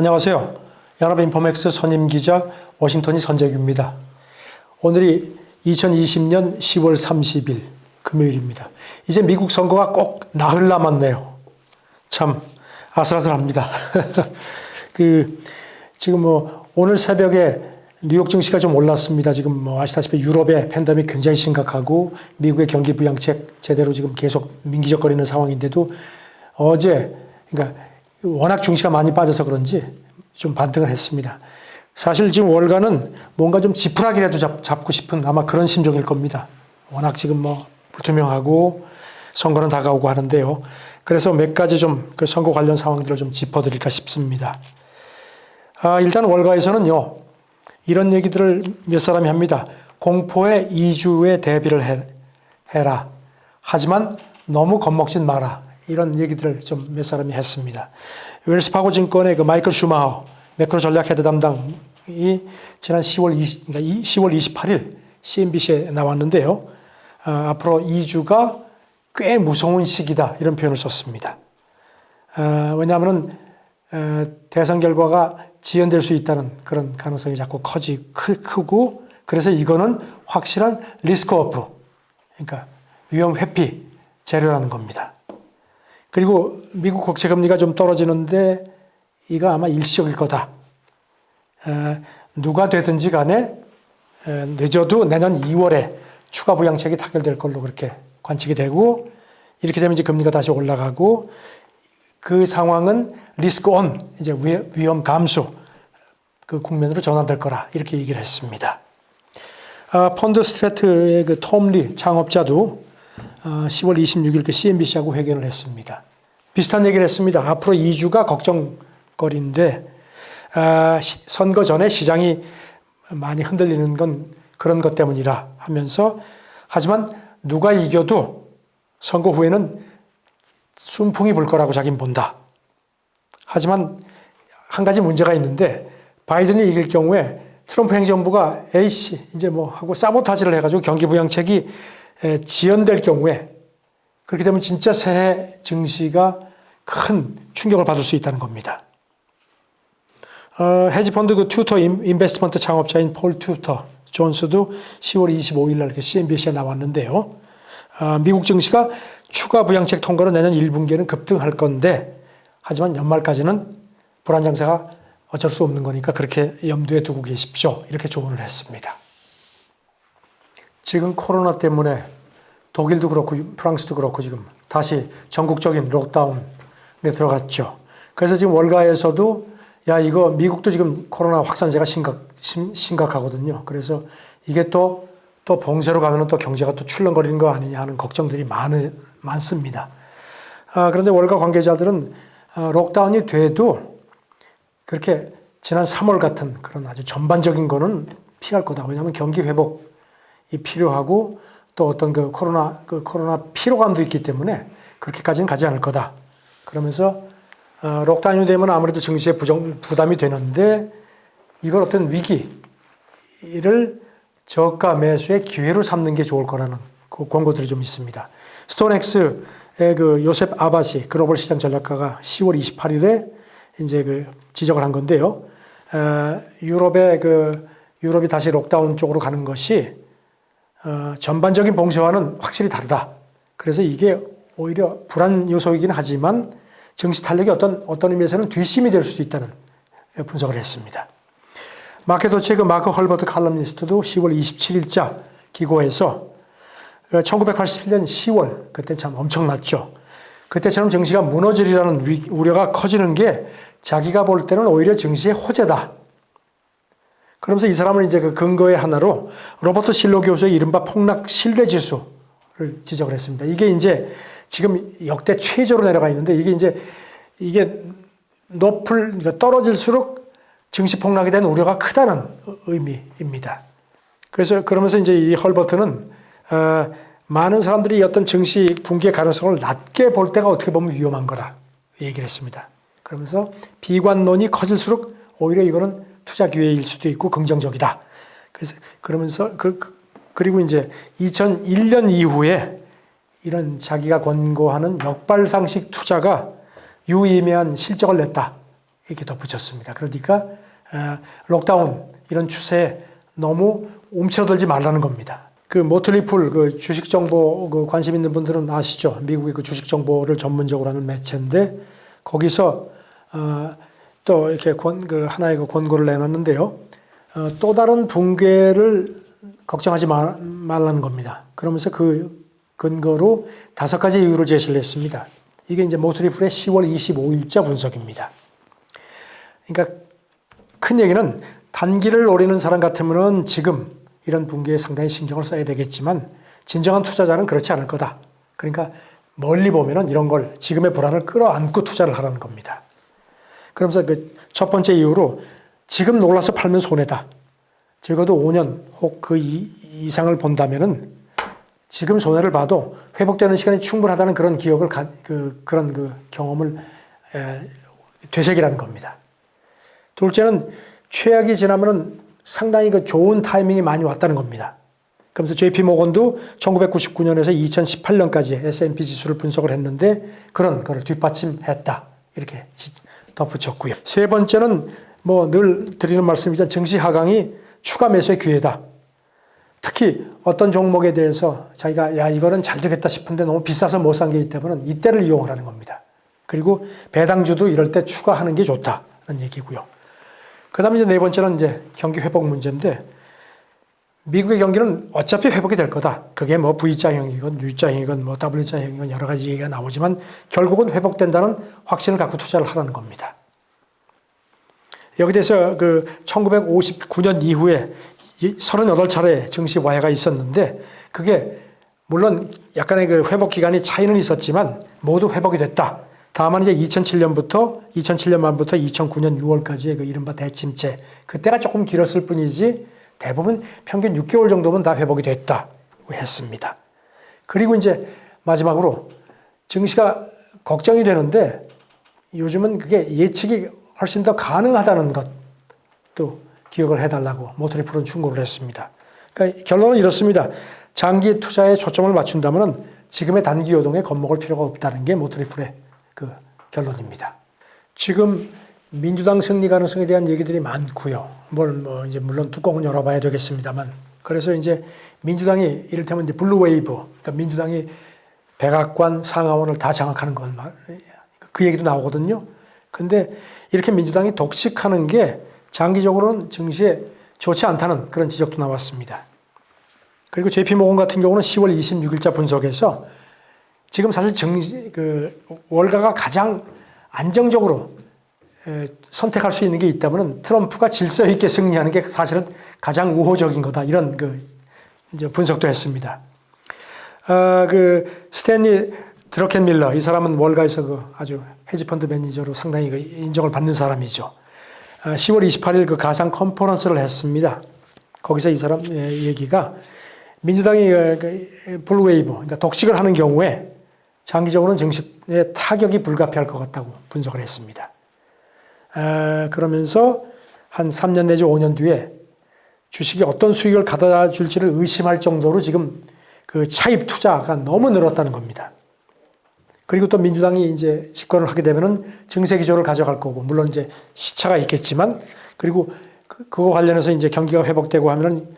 안녕하세요. 연합인포맥스 선임기자 워싱턴이 선재규입니다. 오늘이 2020년 10월 30일 금요일입니다. 이제 미국 선거가 꼭 나흘 남았네요. 참 아슬아슬합니다. 지금 오늘 새벽에 뉴욕 증시가 좀 올랐습니다. 지금 아시다시피 유럽의 팬데믹 굉장히 심각하고 미국의 경기 부양책 제대로 지금 계속 민기적거리는 상황인데도 어제 그러니까 워낙 증시가 많이 빠져서 그런지 좀 반등을 했습니다. 사실 지금 월가는 뭔가 좀 지푸라기라도 잡고 싶은 아마 그런 심정일 겁니다. 워낙 지금 불투명하고 선거는 다가오고 하는데요. 그래서 몇 가지 좀 그 선거 관련 상황들을 좀 짚어드릴까 싶습니다. 일단 월가에서는요, 이런 얘기들을 몇 사람이 합니다. 공포의 2주에 대비를 해라. 하지만 너무 겁먹진 마라. 이런 얘기들을 좀 몇 사람이 했습니다. 웰스파고 증권의 그 마이클 슈마허 매크로 전략 헤드 담당이 지난 10월 28일 CNBC에 나왔는데요. 앞으로 2주가 꽤 무서운 시기다. 이런 표현을 썼습니다. 왜냐하면 대선 결과가 지연될 수 있다는 그런 가능성이 자꾸 크고 그래서 이거는 확실한 리스크 오프, 그러니까 위험 회피 재료라는 겁니다. 그리고 미국 국채 금리가 좀 떨어지는데 이거 아마 일시적일 거다. 누가 되든지 간에 늦어도 내년 2월에 추가 부양책이 타결될 걸로 그렇게 관측이 되고 이렇게 되면 이제 금리가 다시 올라가고 그 상황은 리스크 온, 이제 위험 감수 그 국면으로 전환될 거라 이렇게 얘기를 했습니다. 펀드 스트레이트의 그 톰 리 창업자도 10월 26일 그 CNBC하고 회견을 했습니다. 비슷한 얘기를 했습니다. 앞으로 2주가 걱정거리인데 선거 전에 시장이 많이 흔들리는 건 그런 것 때문이라 하면서 하지만 누가 이겨도 선거 후에는 순풍이 불 거라고 자기는 본다. 하지만 한 가지 문제가 있는데 바이든이 이길 경우에 트럼프 행정부가 에이씨 이제 하고 사보타지를 해가지고 경기 부양책이 지연될 경우에 그렇게 되면 진짜 새해 증시가 큰 충격을 받을 수 있다는 겁니다. 헤지펀드 그 튜터 인베스트먼트 창업자인 폴 튜터 존스도 10월 25일 날 CNBC에 나왔는데요. 미국 증시가 추가 부양책 통과로 내년 1분기에는 급등할 건데 하지만 연말까지는 불안 장세가 어쩔 수 없는 거니까 그렇게 염두에 두고 계십시오. 이렇게 조언을 했습니다. 지금 코로나 때문에 독일도 그렇고 프랑스도 그렇고 지금 다시 전국적인 록다운에 들어갔죠. 그래서 지금 월가에서도 이거 미국도 지금 코로나 확산세가 심각하거든요. 그래서 이게 또 봉쇄로 가면 또 경제가 또 출렁거리는 거 아니냐 하는 걱정들이 많습니다. 그런데 월가 관계자들은 록다운이 돼도 그렇게 지난 3월 같은 그런 아주 전반적인 거는 피할 거다. 왜냐하면 경기 회복이 필요하고 또 어떤 그 코로나 피로감도 있기 때문에 그렇게까지는 가지 않을 거다. 그러면서 록다운이 되면 아무래도 증시에 부담이 되는데 이걸 어떤 위기를 저가 매수의 기회로 삼는 게 좋을 거라는 그 권고들이 좀 있습니다. 스톤엑스의 그 요셉 아바시 글로벌 시장 전략가가 10월 28일에 이제 지적을 한 건데요. 유럽이 다시 록다운 쪽으로 가는 것이 전반적인 봉쇄와는 확실히 다르다. 그래서 이게 오히려 불안 요소이긴 하지만 증시 탄력이 어떤 의미에서는 뒷심이 될 수도 있다는 분석을 했습니다. 마켓워치의 그 마크 헐버트 칼럼니스트도 10월 27일자 기고에서 1987년 10월 그때 참 엄청났죠. 그때처럼 증시가 무너지리라는 우려가 커지는 게 자기가 볼 때는 오히려 증시의 호재다. 그러면서 이 사람은 이제 그 근거의 하나로 로버트 실로 교수의 이른바 폭락 신뢰 지수를 지적을 했습니다. 이게 이제 지금 역대 최저로 내려가 있는데 이게 그러니까 떨어질수록 증시 폭락에 대한 우려가 크다는 의미입니다. 그러면서 이제 이 헐버트는 많은 사람들이 어떤 증시 붕괴 가능성을 낮게 볼 때가 어떻게 보면 위험한 거라 얘기를 했습니다. 그러면서 비관론이 커질수록 오히려 이거는 투자 기회일 수도 있고 긍정적이다. 그러면서 그리고 이제 2001년 이후에 이런 자기가 권고하는 역발상식 투자가 유의미한 실적을 냈다. 이렇게 덧붙였습니다. 그러니까 록다운 이런 추세에 너무 움츠러들지 말라는 겁니다. 그 모틀리풀 그 주식 정보 그 관심 있는 분들은 아시죠? 미국의 그 주식 정보를 전문적으로 하는 매체인데 거기서 또 이렇게 그 하나의 그 권고를 내놨는데요. 또 다른 붕괴를 걱정하지 말라는 겁니다. 그러면서 그 근거로 5가지 이유를 제시를 했습니다. 이게 이제 모틀리풀의 10월 25일자 분석입니다. 그러니까 큰 얘기는 단기를 노리는 사람 같으면은 지금 이런 붕괴에 상당히 신경을 써야 되겠지만 진정한 투자자는 그렇지 않을 거다. 그러니까 멀리 보면은 이런 걸 지금의 불안을 끌어안고 투자를 하라는 겁니다. 그러면서 그 첫 번째 이유로 지금 놀라서 팔면 손해다. 적어도 5년 혹 그 이상을 본다면은 지금 손해를 봐도 회복되는 시간이 충분하다는 그런 기억을 그런 그 경험을 되새기라는 겁니다. 둘째는 최악이 지나면은 상당히 그 좋은 타이밍이 많이 왔다는 겁니다. 그러면서 JP 모건도 1999년에서 2018년까지 S&P 지수를 분석을 했는데 그런 거를 뒷받침했다. 이렇게 덧붙였고요. 세 번째는 뭐 늘 드리는 말씀이지만 증시 하강이 추가 매수의 기회다. 특히 어떤 종목에 대해서 자기가 야 이거는 잘 되겠다 싶은데 너무 비싸서 못 산 게 있다면 이때를 이용하라는 겁니다. 그리고 배당주도 이럴 때 추가하는 게 좋다는 얘기고요. 그다음에 이제 네 번째는 이제 경기 회복 문제인데 미국의 경기는 어차피 회복이 될 거다. 그게 뭐 V자형이건 U자형이건 뭐 W자형이건 여러 가지 얘기가 나오지만 결국은 회복된다는 확신을 갖고 투자를 하라는 겁니다. 여기 대해서 그 1959년 이후에 38차례 증시 와해가 있었는데 그게 물론 약간의 그 회복 기간이 차이는 있었지만 모두 회복이 됐다. 다만 이제 2007년 말부터 2009년 6월까지의 그 이른바 대침체 그때가 조금 길었을 뿐이지 대부분 평균 6개월 정도면 다 회복이 됐다고 했습니다. 그리고 이제 마지막으로 증시가 걱정이 되는데 요즘은 그게 예측이 훨씬 더 가능하다는 것도 기억을 해달라고 모틀리풀은 충고를 했습니다. 그러니까 결론은 이렇습니다. 장기 투자에 초점을 맞춘다면 지금의 단기 요동에 겁먹을 필요가 없다는 게 모틀리풀의 그 결론입니다. 지금 민주당 승리 가능성에 대한 얘기들이 많고요. 뭐 이제 물론 뚜껑은 열어봐야 되겠습니다만. 그래서 이제 민주당이 이를테면 이제 블루 웨이브, 그러니까 민주당이 백악관, 상하원을 다 장악하는 건 그 얘기도 나오거든요. 근데 이렇게 민주당이 독식하는 게 장기적으로는 증시에 좋지 않다는 그런 지적도 나왔습니다. 그리고 JP 모건 같은 경우는 10월 26일자 분석에서 지금 사실 월가가 가장 안정적으로 선택할 수 있는 게 있다면 트럼프가 질서 있게 승리하는 게 사실은 가장 우호적인 거다. 이런 이제 분석도 했습니다. 스탠리 드러켄밀러 이 사람은 월가에서 아주 헤지펀드 매니저로 상당히 인정을 받는 사람이죠. 10월 28일 가상 컨퍼런스를 했습니다. 거기서 이 사람 얘기가 민주당이 블루웨이브, 그러니까 독식을 하는 경우에 장기적으로는 증시에 타격이 불가피할 것 같다고 분석을 했습니다. 그러면서 한 3년 내지 5년 뒤에 주식이 어떤 수익을 가져다 줄지를 의심할 정도로 지금 그 차입 투자가 너무 늘었다는 겁니다. 그리고 또 민주당이 이제 집권을 하게 되면은 증세 기조를 가져갈 거고, 물론 이제 시차가 있겠지만, 그리고 그거 관련해서 이제 경기가 회복되고 하면은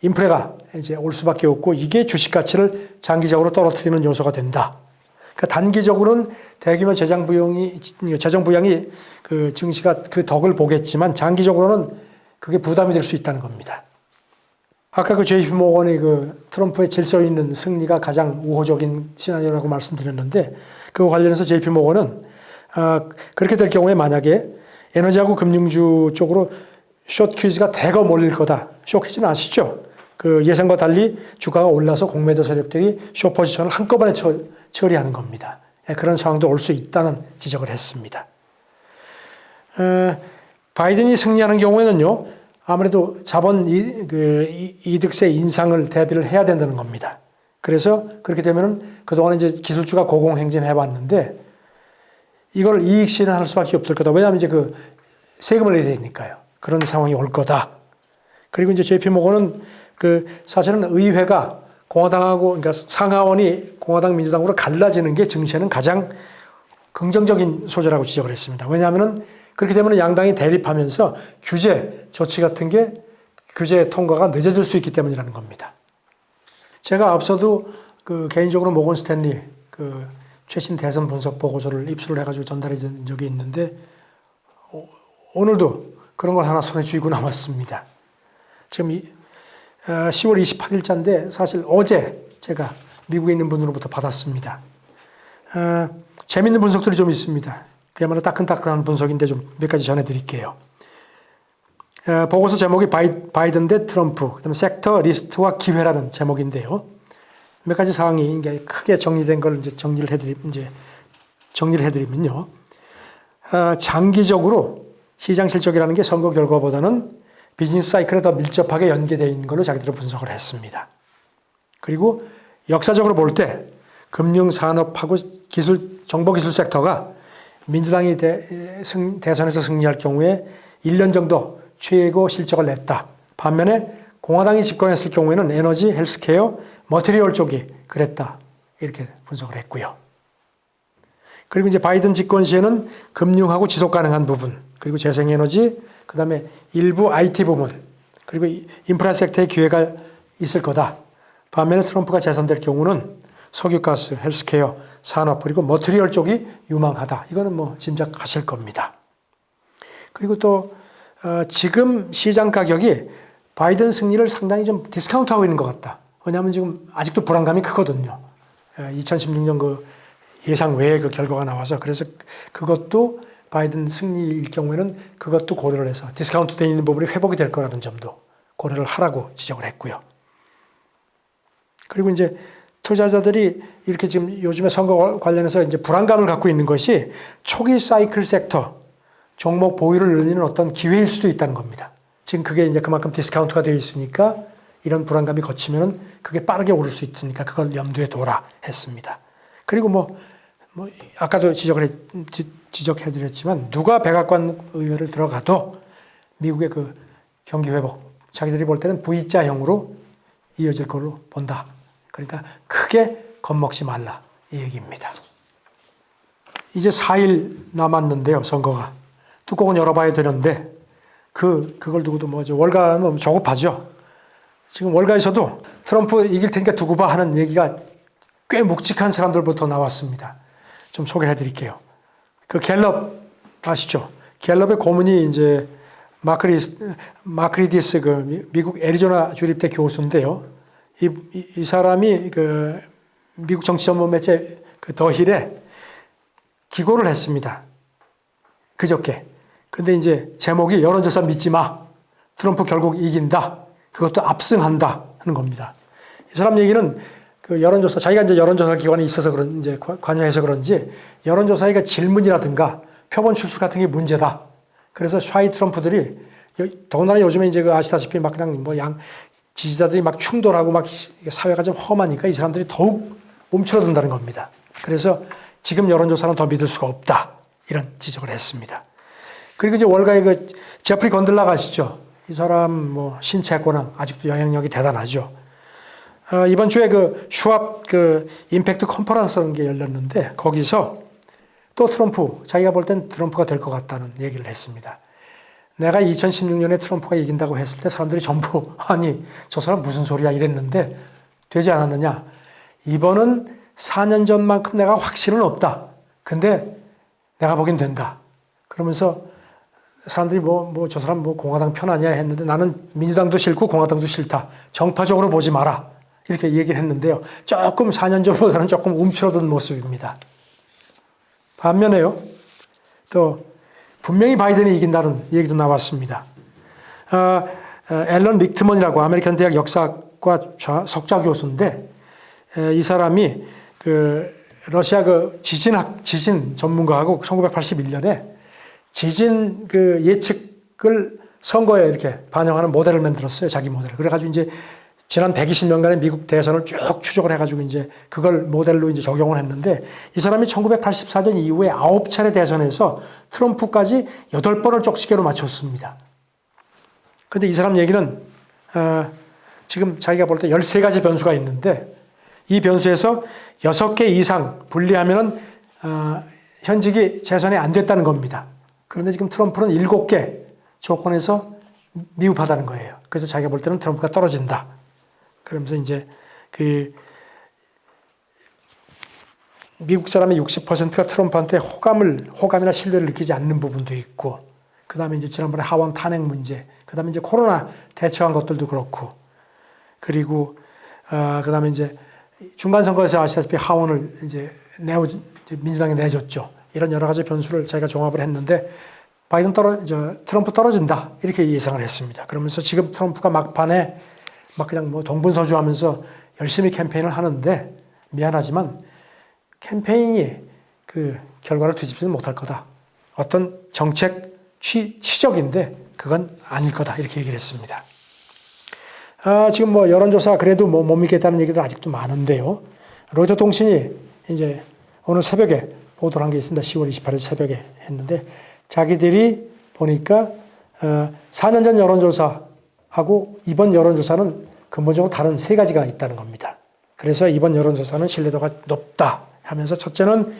인플레가 이제 올 수밖에 없고, 이게 주식 가치를 장기적으로 떨어뜨리는 요소가 된다. 그러니까 단기적으로는 대규모 재정 부양이 그 증시가 그 덕을 보겠지만, 장기적으로는 그게 부담이 될 수 있다는 겁니다. 아까 그 JP 모건의 그 트럼프의 질서 있는 승리가 가장 우호적인 시나리오라고 말씀드렸는데, 그거 관련해서 JP 모건은 그렇게 될 경우에 만약에 에너지하고 금융주 쪽으로 숏 퀴즈가 대거 몰릴 거다. 숏 퀴즈는 아시죠? 그 예상과 달리 주가가 올라서 공매도 세력들이 숏 포지션을 한꺼번에 처리하는 겁니다. 그런 상황도 올 수 있다는 지적을 했습니다. 바이든이 승리하는 경우에는요, 아무래도 자본 이득세 인상을 대비를 해야 된다는 겁니다. 그래서 그렇게 되면은 그동안 이제 기술주가 고공행진해 왔는데 이걸 이익 실현할 수밖에 없을 거다. 왜냐하면 이제 그 세금을 내야 되니까요. 그런 상황이 올 거다. 그리고 이제 JP 모건은 사실은 의회가 공화당하고, 그러니까 상하원이 공화당 민주당으로 갈라지는 게 증시에는 가장 긍정적인 소재라고 지적을 했습니다. 왜냐하면은 그렇게 되면 양당이 대립하면서 규제 조치 같은 게 규제 통과가 늦어질 수 있기 때문이라는 겁니다. 제가 앞서도 개인적으로 모건 스탠리 최신 대선 분석 보고서를 입수를 해가지고 전달해 준 적이 있는데 오늘도 그런 걸 하나 손에 쥐고 나왔습니다. 지금 10월 28일자인데 사실 어제 제가 미국에 있는 분으로부터 받았습니다. 재밌는 분석들이 좀 있습니다. 그야말로 따끈따끈한 분석인데 좀 몇 가지 전해드릴게요. 보고서 제목이 바이든 대 트럼프, 그다음에 섹터 리스트와 기회라는 제목인데요. 몇 가지 사항이 이제 크게 정리된 걸 이제 정리를 해드리면요. 장기적으로 시장 실적이라는 게 선거 결과보다는 비즈니스 사이클에 더 밀접하게 연계되어 있는 걸로 자기들은 분석을 했습니다. 그리고 역사적으로 볼 때 금융, 산업하고 정보기술 섹터가 민주당이 대선에서 승리할 경우에 1년 정도 최고 실적을 냈다. 반면에 공화당이 집권했을 경우에는 에너지, 헬스케어, 머티리얼 쪽이 그랬다. 이렇게 분석을 했고요. 그리고 이제 바이든 집권 시에는 금융하고 지속 가능한 부분, 그리고 재생에너지, 그 다음에 일부 IT 부분, 그리고 인프라 섹터의 기회가 있을 거다. 반면에 트럼프가 재선될 경우는 석유가스, 헬스케어, 산업, 그리고 머티리얼 쪽이 유망하다. 이거는 뭐 짐작하실 겁니다. 그리고 또 지금 시장 가격이 바이든 승리를 상당히 좀 디스카운트하고 있는 것 같다. 왜냐하면 지금 아직도 불안감이 크거든요. 2016년 그 예상 외의 그 결과가 나와서 그래서 그것도 바이든 승리일 경우에는 그것도 고려를 해서 디스카운트 되어 있는 부분이 회복이 될 거라는 점도 고려를 하라고 지적을 했고요. 그리고 이제 투자자들이 이렇게 지금 요즘에 선거 관련해서 이제 불안감을 갖고 있는 것이 초기 사이클 섹터 종목 보유를 늘리는 어떤 기회일 수도 있다는 겁니다. 지금 그게 이제 그만큼 디스카운트가 되어 있으니까 이런 불안감이 거치면은 그게 빠르게 오를 수 있으니까 그걸 염두에 둬라 했습니다. 그리고 뭐 아까도 지적해드렸지만 누가 백악관 의회를 들어가도 미국의 그 경기 회복 자기들이 볼 때는 V자형으로 이어질 걸로 본다. 그러니까 크게 겁먹지 말라 이 얘기입니다. 이제 4일 남았는데요. 선거가. 뚜껑은 열어봐야 되는데 그걸 두고도 월가는 조급하죠. 지금 월가에서도 트럼프 이길 테니까 두고 봐 하는 얘기가 꽤 묵직한 사람들부터 나왔습니다. 좀 소개를 해드릴게요. 그 갤럽 아시죠? 갤럽의 고문이 이제 마크리디스 그 미국 애리조나 주립대 교수인데요. 이 사람이 그 미국 정치 전문 매체 그 더 힐에 기고를 했습니다. 그저께. 근데 이제 제목이 여론조사 믿지 마. 트럼프 결국 이긴다. 그것도 압승한다 하는 겁니다. 이 사람 얘기는 그 여론조사, 자기가 이제 여론조사 기관에 있어서 이제 관여해서 그런지 여론조사의 질문이라든가 표본 출수 같은 게 문제다. 그래서 샤이 트럼프들이 더군다나 요즘에 이제 아시다시피 막 그냥 지지자들이 막 충돌하고 막 사회가 좀 험하니까 이 사람들이 더욱 움츠러든다는 겁니다. 그래서 지금 여론조사는 더 믿을 수가 없다. 이런 지적을 했습니다. 그리고 이제 월가의 그 제프리 건들락 아시죠? 이 사람 신체 권한 아직도 영향력이 대단하죠. 이번 주에 그 슈왑 그 임팩트 컨퍼런스라는 게 열렸는데 거기서 또 트럼프 자기가 볼 땐 트럼프가 될 것 같다는 얘기를 했습니다. 내가 2016년에 트럼프가 이긴다고 했을 때 사람들이 전부 아니 저 사람 무슨 소리야 이랬는데 되지 않았느냐. 이번은 4년 전만큼 내가 확신은 없다. 근데 내가 보긴 된다. 그러면서 사람들이 저 사람 공화당 편 아니야 했는데 나는 민주당도 싫고 공화당도 싫다. 정파적으로 보지 마라. 이렇게 얘기를 했는데요. 조금 4년 전보다는 조금 움츠러든 모습입니다. 반면에요. 또 분명히 바이든이 이긴다는 얘기도 나왔습니다. 앨런 릭트먼이라고 아메리칸 대학 역사과 석좌 교수인데 이 사람이 그 러시아 그 지진 전문가하고 1981년에 지진 그 예측을 선거에 이렇게 반영하는 모델을 만들었어요. 자기 모델을. 그래가지고 이제 지난 120년간의 미국 대선을 쭉 추적을 해가지고 이제 그걸 모델로 이제 적용을 했는데 이 사람이 1984년 이후에 9차례 대선에서 트럼프까지 8번을 쪽지게로 맞췄습니다. 근데 이 사람 얘기는 지금 자기가 볼 때 13가지 변수가 있는데 이 변수에서 6개 이상 분리하면은 현직이 재선이 안 됐다는 겁니다. 그런데 지금 트럼프는 7개 조건에서 미흡하다는 거예요. 그래서 자기가 볼 때는 트럼프가 떨어진다. 그러면서 이제 그 미국 사람의 60%가 트럼프한테 호감이나 신뢰를 느끼지 않는 부분도 있고, 그 다음에 이제 지난번에 하원 탄핵 문제, 그 다음에 이제 코로나 대처한 것들도 그렇고, 그리고, 그 다음에 이제 중간선거에서 아시다시피 하원을 이제 민주당이 내줬죠. 이런 여러 가지 변수를 자기가 종합을 했는데, 트럼프 떨어진다. 이렇게 예상을 했습니다. 그러면서 지금 트럼프가 막판에 막 그냥 뭐 동분서주하면서 열심히 캠페인을 하는데, 미안하지만 캠페인이 그 결과를 뒤집지는 못할 거다. 어떤 정책 치적인데 그건 아닐 거다. 이렇게 얘기를 했습니다. 지금 뭐 여론조사 그래도 못 믿겠다는 얘기도 아직도 많은데요. 로이터 통신이 이제 오늘 새벽에 보도를 한 게 있습니다. 10월 28일 새벽에 했는데 자기들이 보니까 4년 전 여론조사하고 이번 여론조사는 근본적으로 다른 세 가지가 있다는 겁니다. 그래서 이번 여론조사는 신뢰도가 높다 하면서 첫째는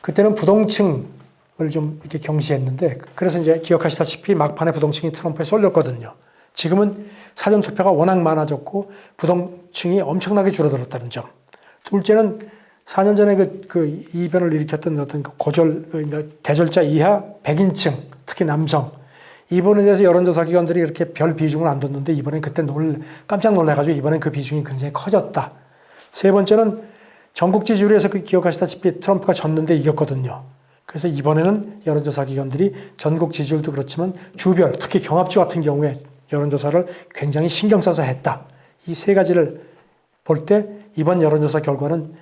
그때는 부동층을 좀 이렇게 경시했는데 그래서 이제 기억하시다시피 막판에 부동층이 트럼프에 쏠렸거든요. 지금은 사전투표가 워낙 많아졌고 부동층이 엄청나게 줄어들었다는 점. 둘째는 4년 전에 그 이변을 일으켰던 어떤 그러니까 대졸자 이하 백인층, 특히 남성. 이번에 대해서 여론조사 기관들이 이렇게 별 비중을 안 뒀는데 이번엔 그때 깜짝 놀라가지고 이번엔 그 비중이 굉장히 커졌다. 세 번째는 전국 지지율에서 기억하시다시피 트럼프가 졌는데 이겼거든요. 그래서 이번에는 여론조사 기관들이 전국 지지율도 그렇지만 주별, 특히 경합주 같은 경우에 여론조사를 굉장히 신경 써서 했다. 이 세 가지를 볼 때 이번 여론조사 결과는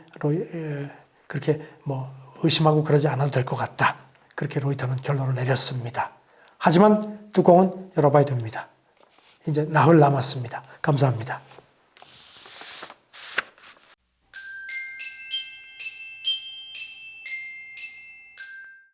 그렇게 뭐 의심하고 그러지 않아도 될 것 같다. 그렇게 로이터는 결론을 내렸습니다. 하지만 뚜껑은 열어봐야 됩니다. 이제 나흘 남았습니다. 감사합니다.